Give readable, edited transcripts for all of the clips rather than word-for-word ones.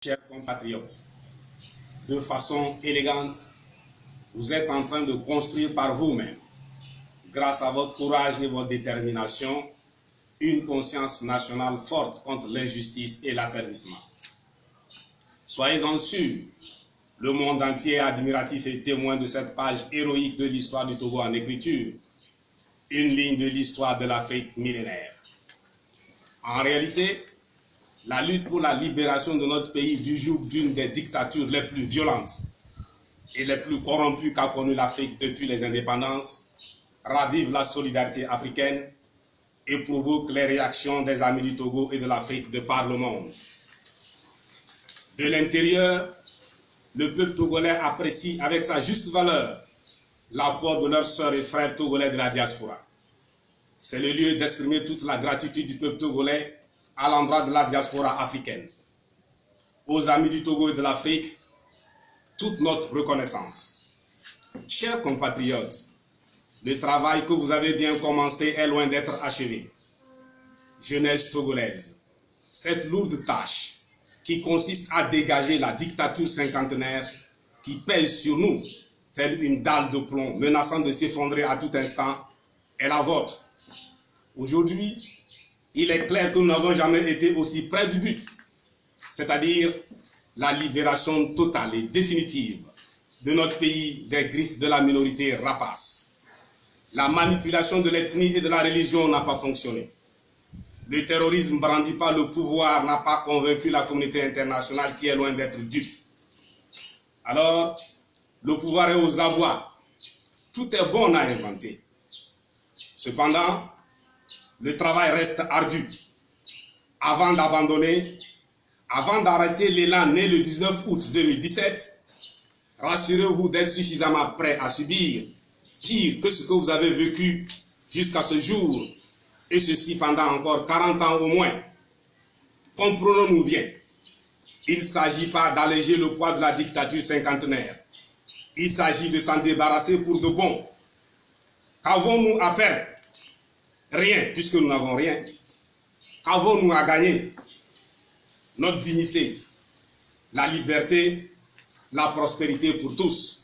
Chers compatriotes, de façon élégante, vous êtes en train de construire par vous-même, grâce à votre courage et votre détermination, une conscience nationale forte contre l'injustice et l'asservissement. Soyez-en sûrs, le monde entier admiratif et témoin de cette page héroïque de l'histoire du Togo en écriture, une ligne de l'histoire de l'Afrique millénaire. En réalité, la lutte pour la libération de notre pays du joug d'une des dictatures les plus violentes et les plus corrompues qu'a connue l'Afrique depuis les indépendances ravive la solidarité africaine et provoque les réactions des amis du Togo et de l'Afrique de par le monde. De l'intérieur, le peuple togolais apprécie avec sa juste valeur l'apport de leurs sœurs et frères togolais de la diaspora. C'est le lieu d'exprimer toute la gratitude du peuple togolais à l'endroit de la diaspora africaine. Aux amis du Togo et de l'Afrique, toute notre reconnaissance. Chers compatriotes, le travail que vous avez bien commencé est loin d'être achevé. Jeunesse togolaise, cette lourde tâche qui consiste à dégager la dictature cinquantenaire qui pèse sur nous, telle une dalle de plomb menaçant de s'effondrer à tout instant, est la vôtre. Aujourd'hui, il est clair que nous n'avons jamais été aussi près du but, c'est-à-dire la libération totale et définitive de notre pays des griffes de la minorité rapace. La manipulation de l'ethnie et de la religion n'a pas fonctionné. Le terrorisme brandi par le pouvoir n'a pas convaincu la communauté internationale qui est loin d'être dupe. Alors, le pouvoir est aux abois. Tout est bon à inventer. Cependant, le travail reste ardu. Avant d'abandonner, avant d'arrêter l'élan né le 19 août 2017, rassurez-vous d'être suffisamment prêt à subir pire que ce que vous avez vécu jusqu'à ce jour, et ceci pendant encore 40 ans au moins. Comprenons-nous bien, il ne s'agit pas d'alléger le poids de la dictature cinquantenaire. Il s'agit de s'en débarrasser pour de bon. Qu'avons-nous à perdre? Rien, puisque nous n'avons rien. Qu'avons-nous à gagner? Notre dignité, la liberté, la prospérité pour tous.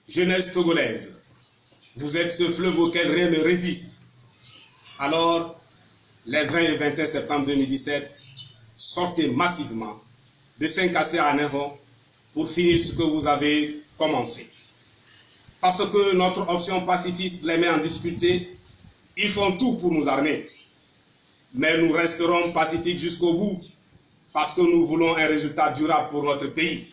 Jeunesse togolaise, vous êtes ce fleuve auquel rien ne résiste. Alors, les 20 et 21 septembre 2017, sortez massivement de Saint-Cassé à Néron pour finir ce que vous avez commencé. Parce que notre option pacifiste les met en difficulté, ils font tout pour nous armer. Mais nous resterons pacifiques jusqu'au bout parce que nous voulons un résultat durable pour notre pays.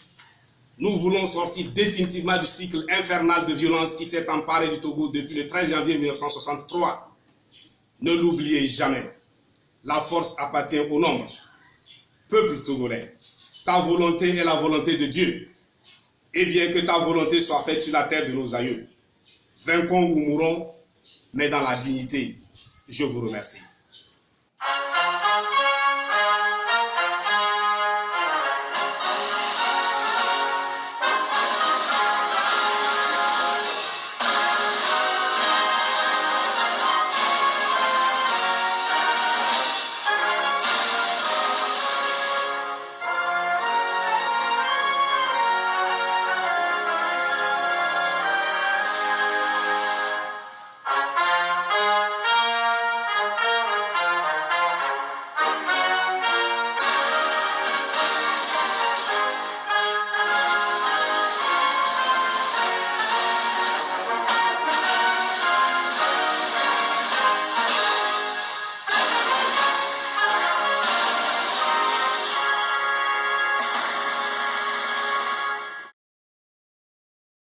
Nous voulons sortir définitivement du cycle infernal de violence qui s'est emparé du Togo depuis le 13 janvier 1963. Ne l'oubliez jamais, la force appartient au nombre. Peuple togolais, ta volonté est la volonté de Dieu. Et bien que ta volonté soit faite sur la terre de nos aïeux. Vainquons ou mourons, mais dans la dignité. Je vous remercie.